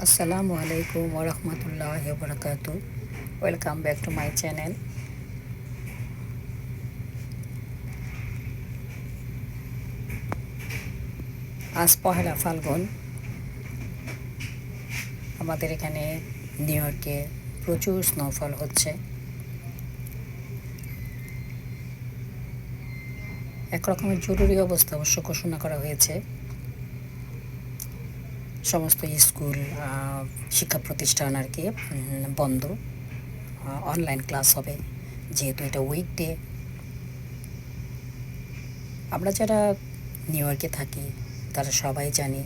আসসালামু আলাইকুম ওয়া রাহমাতুল্লাহি ওয়া বারাকাতুহু। Welcome back to my channel. আজ পহেলা ফাল্গুন। আমাদের এখানে নিউ ইয়র্কে প্রচুর স্নোফল হচ্ছে। এক রকমের জরুরি অবস্থা অবশ্য ঘোষণা করা হয়েছে। সমস্ত স্কুল, শিক্ষা প্রতিষ্ঠান আর কি বন্ধ। অনলাইন ক্লাস হবে, যেহেতু এটা উইকডে। আমরা যারা নিউ ইয়র্কে থাকি তারা সবাই জানি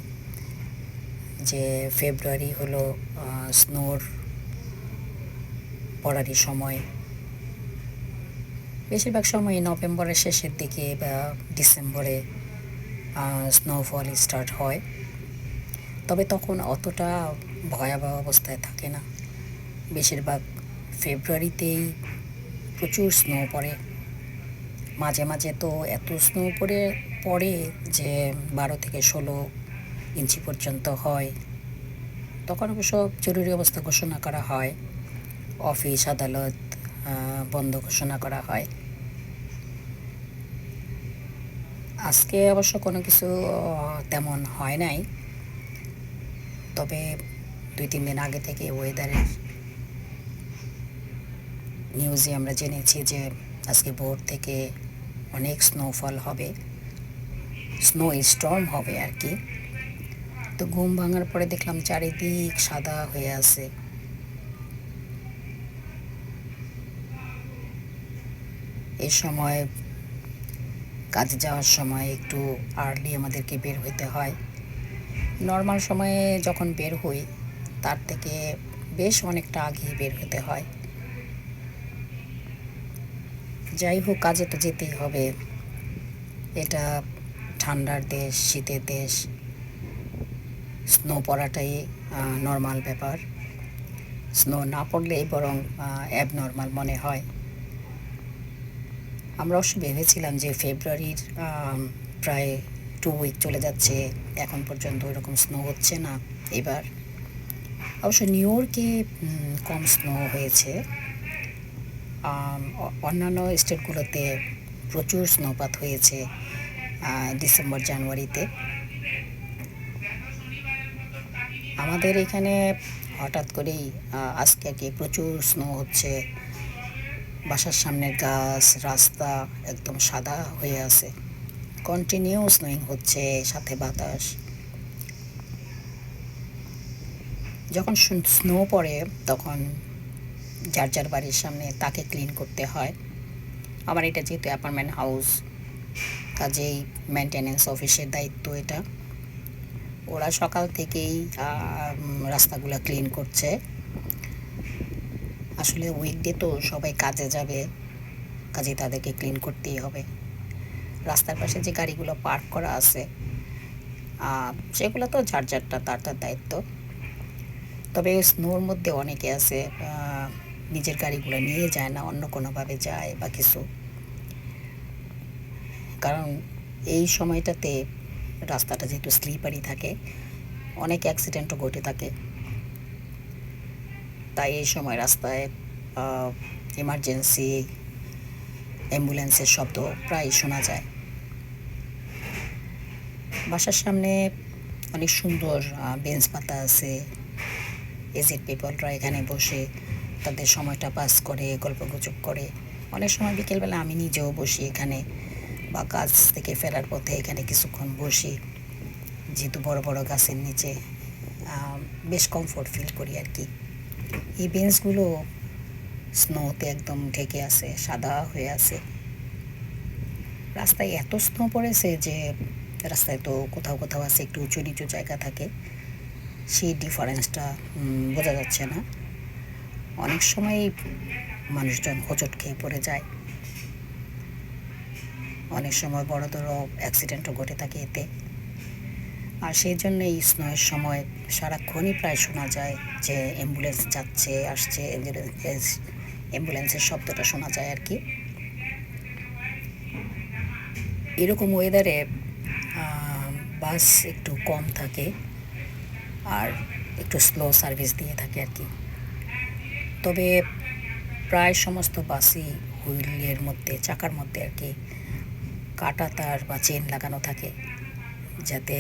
যে ফেব্রুয়ারি হলো স্নোর পড়ারই সময়। বেশিরভাগ সময় নভেম্বরের শেষের দিকে বা ডিসেম্বরে স্নোফল স্টার্ট হয়, তবে তখন অতটা ভয়াবহ অবস্থায় থাকে না। বেশিরভাগ ফেব্রুয়ারিতেই প্রচুর স্নো পড়ে। মাঝে মাঝে তো এত স্নো পড়ে যে 12 থেকে 16 ইঞ্চি পর্যন্ত হয়। তখন অবশ্য জরুরি অবস্থা ঘোষণা করা হয়, অফিস আদালত বন্ধ ঘোষণা করা হয়। আজকে অবশ্য কোনো কিছু তেমন হয় নাই, তবে 2-3 দিন আগে থেকে ওয়েদারের নিউজে আমরা জেনেছি যে আজকে ভোর থেকে অনেক স্নোফল হবে, স্নো স্টর্ম হবে আর কি। তো ঘুম ভাঙার পরে দেখলাম চারিদিক সাদা হয়ে আছে। এই সময় কাজে যাওয়ার সময় একটু আর্লি আমাদেরকে বের হইতে হয়। নর্মাল সময়ে যখন বের হই তার থেকে বেশ অনেকটা আগেই বের হতে হয়। যাই হোক, কাজে তো যেতেই হবে। এটা ঠান্ডার দেশ, শীতের দেশ, স্নো পড়াটাই নর্মাল ব্যাপার। স্নো না পড়লেই বরং অ্যাবনর্মাল মনে হয়। আমরা অবশ্য ভেবেছিলাম যে ফেব্রুয়ারির প্রায় 2 উইক চলে যাচ্ছে, এখন পর্যন্ত ওইরকম স্নো হচ্ছে না। এবার অবশ্য নিউ ইয়র্কে কম স্নো হয়েছে। অন্যান্য স্টেটগুলোতে প্রচুর স্নোপাত হয়েছে ডিসেম্বর জানুয়ারিতে। আমাদের এখানে হঠাৎ করেই আজকে কি প্রচুর স্নো হচ্ছে। বাসার সামনের গাছ, রাস্তা একদম সাদা হয়ে আছে। কন্টিনিউ স্নোয়িং হচ্ছে, সাথে বাতাস। যখন স্নো পড়ে তখন যার যার বাড়ির সামনে তাকে ক্লিন করতে হয়। আমার এটা যেহেতু অ্যাপার্টমেন্ট হাউস, কাজেই মেনটেন্যান্স অফিসের দায়িত্ব এটা। ওরা সকাল থেকেই রাস্তাগুলো ক্লিন করছে। আসলে উইকডে তো সবাই কাজে যাবে, কাজেই তাদেরকে ক্লিন করতেই হবে। রাস্তার পাশে যে গাড়িগুলো পার্ক করা আছে সেগুলো তো যার যারটা তার তার দায়িত্ব। তবে স্নোর মধ্যে অনেকে আছে নিজের গাড়িগুলো নিয়ে যায় না, অন্য কোনোভাবে যায় বা কিছু। কারণ এই সময়টাতে রাস্তাটা যেহেতু স্লিপারি থাকে, অনেক অ্যাক্সিডেন্টও ঘটে থাকে। তাই এই সময় রাস্তায় এমার্জেন্সি অ্যাম্বুলেন্সের শব্দ প্রায় শোনা যায়। বাসার সামনে অনেক সুন্দর বেঞ্চ পাতা আছে। এজেড পিপলরা এখানে বসে তাদের সময়টা পাস করে, গল্পগুজব করে। অনেক সময় বিকেলবেলা আমি নিজেও বসি এখানে, বা কাজ থেকে ফেরার পথে এখানে কিছুক্ষণ বসি। যেহেতু বড় বড় গাছের নিচে বেশ কমফোর্ট ফিল করি আর কি। এই বেঞ্চগুলো স্নোতে একদম ঢেকে আছে, সাদা হয়ে আছে। রাস্তায় এত স্নো পড়েছে যে রাস্তায় তো কোথাও কোথাও আছে একটু উঁচু নিচু জায়গা থাকে, সেই ডিফারেন্সটা বোঝা যাচ্ছে না। অনেক সময় মানুষজন হোঁচট খেয়ে পড়ে যায়, অনেক সময় বড়োধর অ্যাক্সিডেন্টও ঘটে থাকে এতে। আর সেই জন্য এই স্নোয়ের সময় সারাক্ষণই প্রায় শোনা যায় যে অ্যাম্বুলেন্স যাচ্ছে আসছে, অ্যাম্বুলেন্সের শব্দটা শোনা যায় আর কি। এরকম ওয়েদারে বাস একটু কম থাকে, আর একটু স্লো সার্ভিস দিয়ে থাকে আর কি। তবে প্রায় সমস্ত বাসই হুইলের মধ্যে, চাকার মধ্যে আর কি কাটা তার বা চেন লাগানো থাকে, যাতে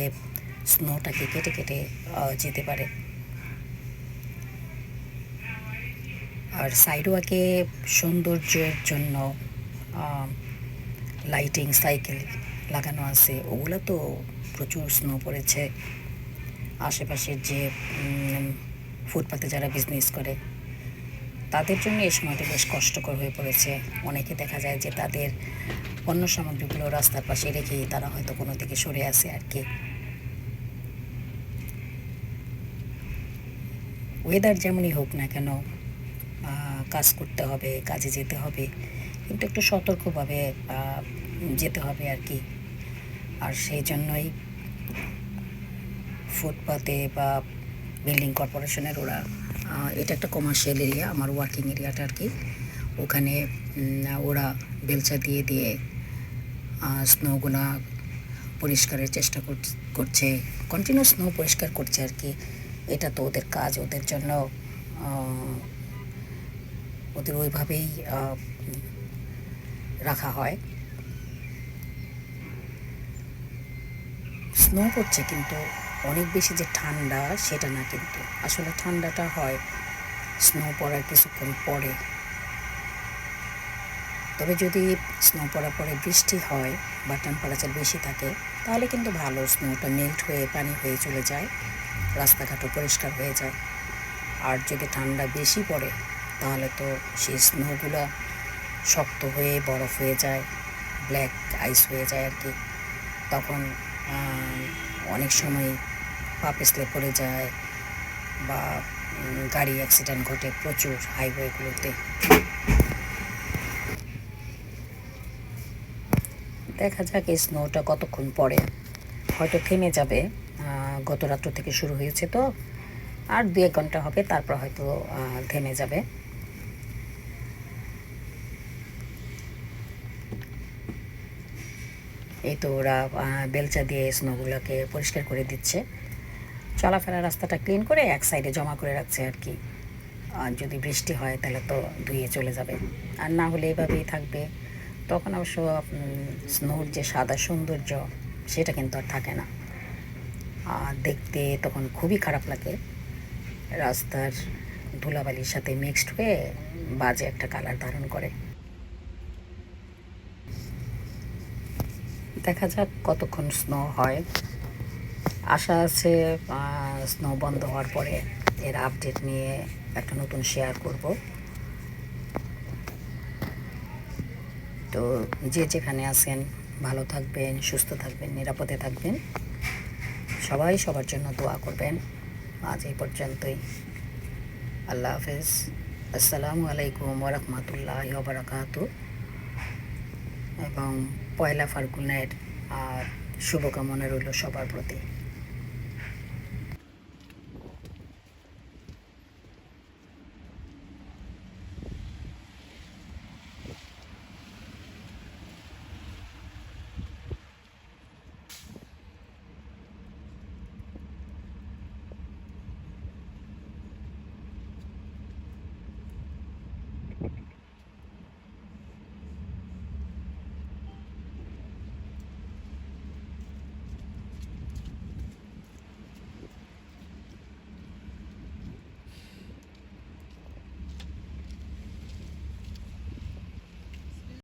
স্নোটাকে কেটে কেটে যেতে পারে। আর সাইডওয়াকে সৌন্দর্যের জন্য লাইটিং সাইকেল লাগানো আছে, ওগুলো তো প্রচুর স্নো পড়েছে। আশেপাশের যে ফুটপাতে যারা বিজনেস করে তাদের জন্য এই সময়টা বেশ কষ্টকর হয়ে পড়েছে। অনেকে দেখা যায় যে তাদের পণ্য সামগ্রীগুলো রাস্তার পাশে রেখেই তারা হয়তো কোনো দিকে সরে আসে আর কি। ওয়েদার যেমনই হোক না কেন, কাজ করতে হবে, কাজে যেতে হবে, কিন্তু একটু সতর্কভাবে যেতে হবে আর কি। আর সেই জন্যই ফুটপাতে বা বিল্ডিং কর্পোরেশনের ওরা, এটা একটা কমার্শিয়াল এরিয়া, আমার ওয়ার্কিং এরিয়াটা আর কি, ওখানে ওরা বেলচা দিয়ে দিয়ে স্নোগুলা পরিষ্কারের চেষ্টা করছে, কন্টিনিউ স্নো পরিষ্কার করছে আর কি। এটা তো ওদের কাজ, ওদের জন্য ওদের ওইভাবেই রাখা হয়। স্নো পড়ছে কিন্তু অনেক বেশি যে ঠান্ডা সেটা না, কিন্তু আসলে ঠান্ডাটা হয় স্নো পড়ার কিছুক্ষণ পরে। তবে যদি স্নো পড়ার পরে বৃষ্টি হয় বা টেম্পারেচার বেশি থাকে তাহলে কিন্তু ভালো, স্নোটা মেল্ট হয়ে পানি হয়ে চলে যায়, রাস্তাঘাটও পরিষ্কার হয়ে যায়। আর যদি ঠান্ডা বেশি পড়ে তাহলে তো সেই স্নোগুলো শক্ত হয়ে বরফ হয়ে যায়, ব্ল্যাক আইস হয়ে যায় আর কি। তখন অনেক সময় পা পিছলে পড়ে যায় বা গাড়ি অ্যাক্সিডেন্ট ঘটে প্রচুর হাইওয়েগুলোতে। দেখা যাক এই স্নোটা কতক্ষণ পরে, হয়তো থেমে যাবে। গত রাত্র থেকে শুরু হয়েছে তো, আর 2-1 ঘন্টা হবে, তারপর হয়তো থেমে যাবে। এই তো ওরা বেলচা দিয়ে স্নোগুলোকে পরিষ্কার করে দিচ্ছে, চলাফেরা রাস্তাটা ক্লিন করে এক সাইডে জমা করে রাখছে আর কি। আর যদি বৃষ্টি হয় তাহলে তো ধুয়ে চলে যাবে, আর না হলে এইভাবেই থাকবে। তখন অবশ্য স্নোর যে সাদা সৌন্দর্য সেটা কিন্তু আর থাকে না, দেখতে তখন খুবই খারাপ লাগে, রাস্তার ধুলাবালির সাথে মিক্সড হয়ে বাজে একটা কালার ধারণ করে। দেখা যাক কতক্ষণ স্নো হয়। আশা আছে স্নো বন্ধ হওয়ার পরে এর আপডেট নিয়ে একটা নতুন শেয়ার করব। তো যে যেখানে আছেন ভালো থাকবেন, সুস্থ থাকবেন, নিরাপদে থাকবেন, সবাই সবার জন্য দোয়া করবেন। আজ এই পর্যন্তই। আল্লাহ হাফেজ। আসসালামু আলাইকুম ওয়া রাহমাতুল্লাহি ওয়া বারাকাতুহু। এবং পয়লা ফাল্গুনের শুভকামনা রইল সবার প্রতি।